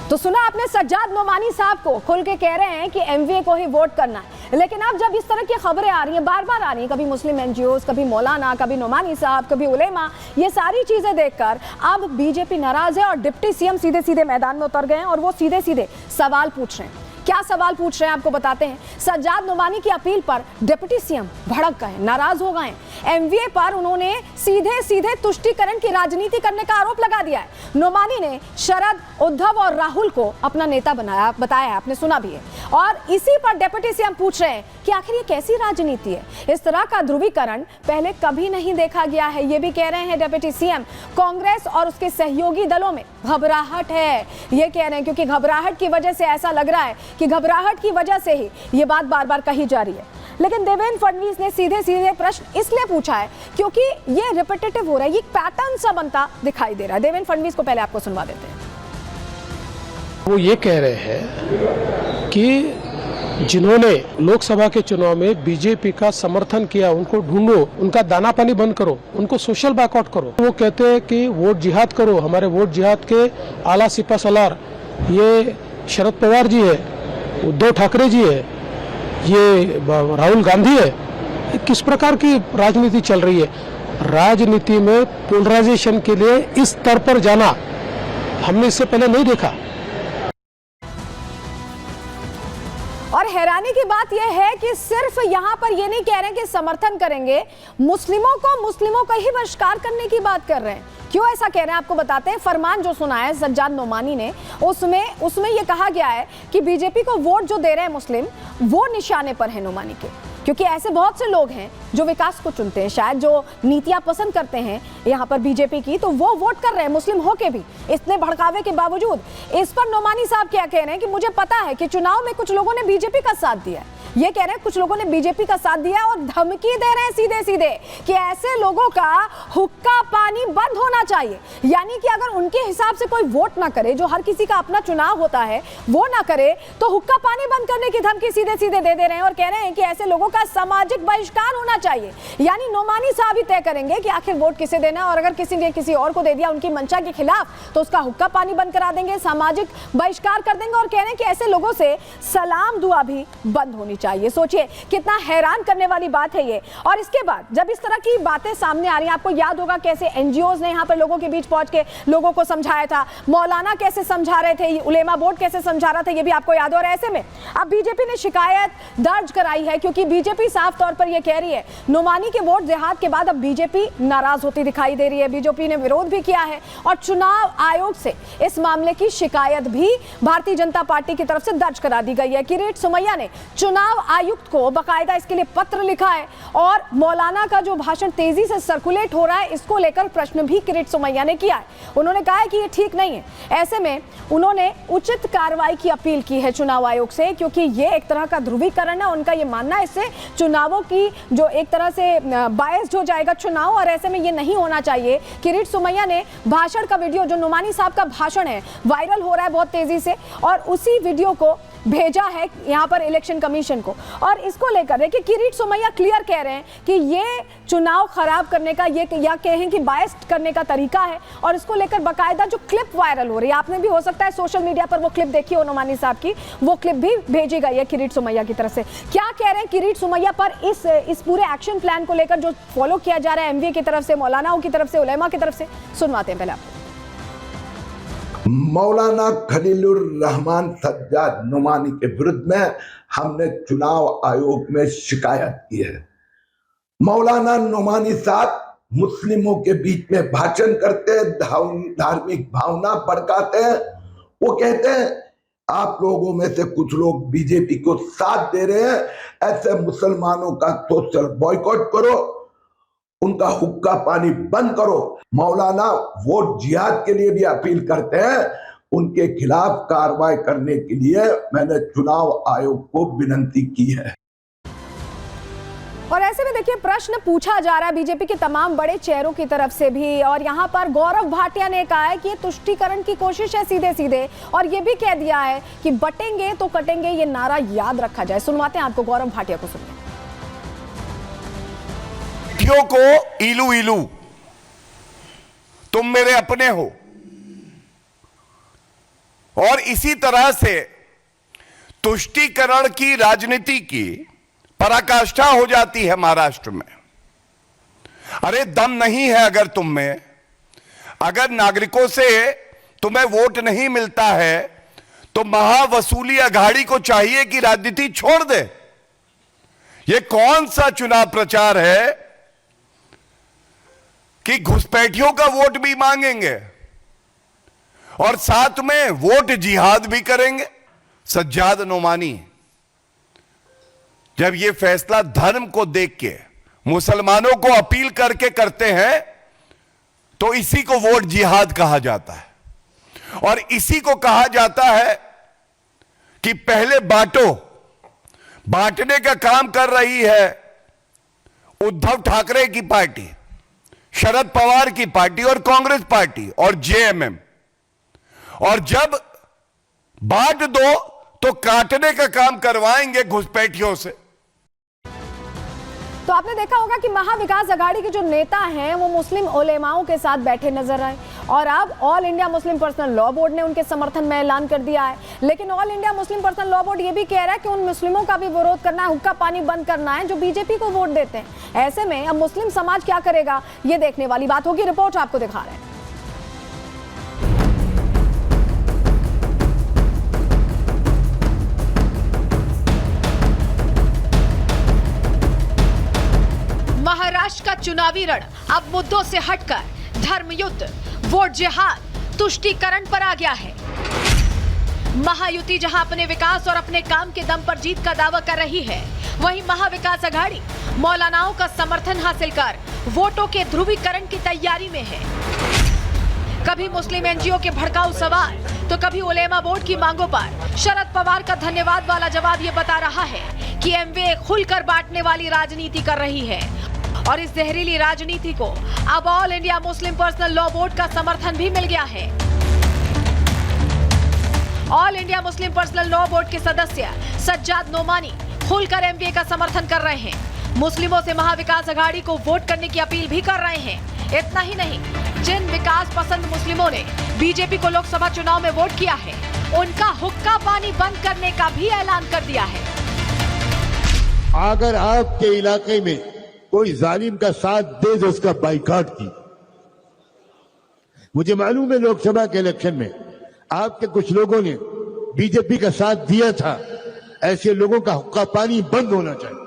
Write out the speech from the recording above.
तो सुना आपने सज्जाद नोमानी साहब को खुल के कह रहे हैं कि एमवीए को ही वोट करना है। लेकिन अब जब इस तरह की खबरें आ रही हैं, बार बार आ रही हैं, कभी मुस्लिम एनजीओज, कभी मौलाना, कभी नोमानी साहब, कभी उलेमा, ये सारी चीजें देखकर अब बीजेपी नाराज है और डिप्टी सीएम सीधे सीधे मैदान में उतर गए हैं और वो सीधे सीधे सवाल पूछ रहे हैं। क्या सवाल पूछ रहे हैं आपको बताते हैं। सज्जाद नोमानी की अपील पर डिप्टी सीएम भड़क गए, नाराज हो गए। एमवीए पर उन्होंने सीधे सीधे तुष्टीकरण की राजनीति करने का आरोप लगा दिया है। नोमानी ने शरद, उद्धव और राहुल को अपना नेता बताया है, आपने सुना भी है। और इसी पर डिप्टी सीएम पूछ रहे हैं कि आखिर ये कैसी राजनीति है। इस तरह का ध्रुवीकरण पहले कभी नहीं देखा गया है, ये भी कह रहे हैं डिप्टी सीएम। कांग्रेस और उसके सहयोगी दलों में घबराहट है, ये कह रहे हैं, क्योंकि घबराहट की वजह से ऐसा लग रहा है कि घबराहट की वजह से ही ये बात बार बार कही जा रही है। लेकिन देवेंद्र फडणवीस ने सीधे सीधे प्रश्न इसलिए पूछा है क्योंकि ये रिपीटेटिव हो रहा है, ये पैटर्न सा बनता दिखाई दे रहा है। देवेंद्र फडणवीस को पहले आपको सुनवा देते हैं। वो ये कह रहे हैं कि जिन्होंने लोकसभा के चुनाव में बीजेपी का समर्थन किया उनको ढूंढो, उनका दाना पानी बंद करो, उनको सोशल बैकआउट करो। वो कहते हैं कि वोट जिहाद करो। हमारे वोट जिहाद के आला सिपा सलार ये शरद पवार जी है, उद्धव ठाकरे जी है, ये राहुल गांधी है। किस प्रकार की राजनीति चल रही है? राजनीति में पोलराइजेशन के लिए इस स्तर पर जाना हमने इससे पहले नहीं देखा। और हैरानी की बात यह है कि सिर्फ यहां पर ये नहीं कह रहे हैं कि समर्थन करेंगे, मुस्लिमों का ही बहिष्कार करने की बात कर रहे हैं। क्यों ऐसा कह रहे हैं आपको बताते हैं। फरमान जो सुनाया है सज्जाद नोमानी ने, उसमें ये कहा गया है कि बीजेपी को वोट जो दे रहे हैं मुस्लिम, वो निशाने पर है नोमानी के। क्योंकि ऐसे बहुत से लोग हैं जो विकास को चुनते हैं, शायद जो नीतियां पसंद करते हैं यहाँ पर बीजेपी की, तो वो वोट कर रहे हैं मुस्लिम होके भी, इतने भड़कावे के बावजूद। इस पर नोमानी साहब क्या कह रहे हैं कि मुझे पता है कि चुनाव में कुछ लोगों ने बीजेपी का साथ दिया है। ये कह रहे हैं कुछ लोगों ने बीजेपी का साथ दिया और धमकी दे रहे हैं सीधे सीधे कि ऐसे लोगों का हुक्का पानी बंद होना चाहिए। यानी कि अगर उनके हिसाब से कोई वोट ना करे, जो हर किसी का अपना चुनाव होता है, वो ना करे, तो हुक्का पानी बंद करने की धमकी सीधे सीधे दे रहे हैं और कह रहे हैं कि ऐसे लोगों का सामाजिक बहिष्कार होना चाहिए। यानी नोमानी साहब ही तय करेंगे कि आखिर वोट किसे देना है, और अगर किसी ने किसी और को दे दिया उनकी मंशा के खिलाफ, तो उसका हुक्का पानी बंद करा देंगे, सामाजिक बहिष्कार कर देंगे। और कह रहे हैं कि ऐसे लोगों से सलाम दुआ भी बंद होनी चाहिए। सोचिए कितना हैरान करने वाली बात है ये। और इसके बाद जब इस तरह की बातें सामने आ रही हैं, आपको याद होगा कैसे एनजीओज ने यहाँ पर लोगों के बीच पहुंच के लोगों को समझाया था, मौलाना कैसे समझा रहे थे, उलेमा बोर्ड कैसे समझा रहा था, ये भी आपको याद हो। और ऐसे में अब बीजेपी ने शिकायत दर्ज कराई है, क्योंकि बीजेपी साफ तौर पर यह कह रही है नोमानी के वोट जिहाद के बाद अब बीजेपी नाराज होती दिखाई दे रही है। बीजेपी ने विरोध भी किया है और चुनाव आयोग से इस मामले की शिकायत भी भारतीय जनता पार्टी की तरफ से दर्ज करा दी गई है। किरीट सोमैया ने चुनाव आयुक्त को बकायदा इसके लिए पत्र लिखा है और मौलाना का जो भाषण तेजी से सर्कुलेट हो रहा है, इसको लेकर प्रश्न भी किरीट सोमैया ने किया है। उन्होंने कहा है कि ये ठीक नहीं है। ऐसे में उन्होंने उचित कार्रवाई की अपील की है चुनाव आयोग से, क्योंकि ये एक तरह का ध्रुवीकरण है। उनका ये मानना है इससे चुनावों की जो एक तरह से बायस्ड हो जाएगा चुनाव, और ऐसे में ये नहीं होना चाहिए। किरीट सोमैया ने भाषण का वीडियो, जो नोमानी साहब का भाषण है, वायरल हो रहा है बहुत तेजी से, और उसी वीडियो को भेजा है यहाँ पर इलेक्शन कमीशन को। और इसको लेकर देखिए किरीट सोमैया क्लियर कह रहे हैं कि ये चुनाव खराब करने का, ये या कहें कि बायस्ड करने का तरीका है। और इसको लेकर बकायदा जो क्लिप वायरल हो रही है, आपने भी हो सकता है सोशल मीडिया पर वो क्लिप देखी हो नोमानी साहब की, वो क्लिप भी भेजी गई है किरीट सोमैया की तरफ से। क्या कह रहे हैं किरीट सोमैया पर इस पूरे एक्शन प्लान को लेकर जो फॉलो किया जा रहा है एमवीए की तरफ से, मौलानाओं की तरफ से, उलेमा की तरफ से, सुनवाते हैं पहले आपको। मौलाना खलीलुर रहमान सज्जाद नोमानी के विरुद्ध में हमने चुनाव आयोग में शिकायत की है। मौलाना नोमानी साहब मुस्लिमों के बीच में भाषण करते हैं, धार्मिक भावना भड़काते हैं। वो कहते हैं आप लोगों में से कुछ लोग बीजेपी को साथ दे रहे हैं, ऐसे मुसलमानों का सोशल बॉयकॉट करो, उनका हुक्का पानी बंद करो। मौलाना वोट जिहाद के लिए भी अपील करते हैं। उनके खिलाफ कार्रवाई करने के लिए मैंने चुनाव आयोग को विनती की है। और ऐसे में देखिए प्रश्न पूछा जा रहा है बीजेपी के तमाम बड़े चेहरों की तरफ से भी, और यहाँ पर गौरव भाटिया ने कहा है कि ये तुष्टीकरण की कोशिश है सीधे सीधे, और ये भी कह दिया है कि बटेंगे तो कटेंगे, ये नारा याद रखा जाए। सुनवाते हैं आपको गौरव भाटिया को, सुनिए। को इलू इलू, तुम मेरे अपने हो, और इसी तरह से तुष्टीकरण की राजनीति की पराकाष्ठा हो जाती है महाराष्ट्र में। अरे दम नहीं है अगर तुम में, अगर नागरिकों से तुम्हें वोट नहीं मिलता है तो महावसूली अघाड़ी को चाहिए कि राजनीति छोड़ दे। यह कौन सा चुनाव प्रचार है कि घुसपैठियों का वोट भी मांगेंगे और साथ में वोट जिहाद भी करेंगे। सज्जाद नोमानी जब यह फैसला धर्म को देख के मुसलमानों को अपील करके करते हैं तो इसी को वोट जिहाद कहा जाता है। और इसी को कहा जाता है कि पहले बांटो, बांटने का काम कर रही है उद्धव ठाकरे की पार्टी, शरद पवार की पार्टी और कांग्रेस पार्टी और जेएमएम। और जब बांट दो तो काटने का काम करवाएंगे घुसपैठियों से। तो आपने देखा होगा कि महाविकास अघाड़ी के जो नेता हैं वो मुस्लिम उलेमाओं के साथ बैठे नजर आए और अब all India Muslim personal law board ने उनके समर्थन में ऐलान कर दिया है। लेकिन all India Muslim personal law board ये भी कह रहा है कि उन मुस्लिमों का भी विरोध करना है, हुक्का पानी बंद करना है जो बीजेपी को वोट देते हैं। ऐसे में अब मुस्लिम समाज क्या करेगा ये देखने वाली बात होगी। रिपोर्ट आपको दिखा रहे हैं। महाराष्ट्र का चुनावी रण अब मुद्दों से हटकर धर्म युद्ध, वोट जिहाद, तुष्टीकरण पर आ गया है। महायुति जहां अपने विकास और अपने काम के दम पर जीत का दावा कर रही है, वहीं महाविकास अघाड़ी मौलानाओं का समर्थन हासिल कर वोटों के ध्रुवीकरण की तैयारी में है। कभी मुस्लिम एनजीओ के भड़काऊ सवाल तो कभी उलेमा बोर्ड की मांगों पर शरद पवार का धन्यवाद वाला जवाब ये बता रहा है कि एमवे खुलकर बांटने वाली राजनीति कर रही है। और इस जहरीली राजनीति को अब all India Muslim personal law board का समर्थन भी मिल गया है। All India Muslim personal law board के सदस्य सज्जाद नोमानी खुलकर एमवे का समर्थन कर रहे हैं। मुस्लिमों से महाविकास अघाड़ी को वोट करने की अपील भी कर रहे हैं। इतना ही नहीं, जिन विकास पसंद मुस्लिमों ने बीजेपी को लोकसभा चुनाव में वोट किया है, उनका हुक्का पानी बंद करने का भी ऐलान कर दिया है। अगर आपके इलाके में कोई जालिम का साथ दे तो उसका बाइकआउट की। मुझे मालूम है लोकसभा के इलेक्शन में आपके कुछ लोगों ने बीजेपी का साथ दिया था। ऐसे लोगों का हुक्का पानी बंद होना चाहिए।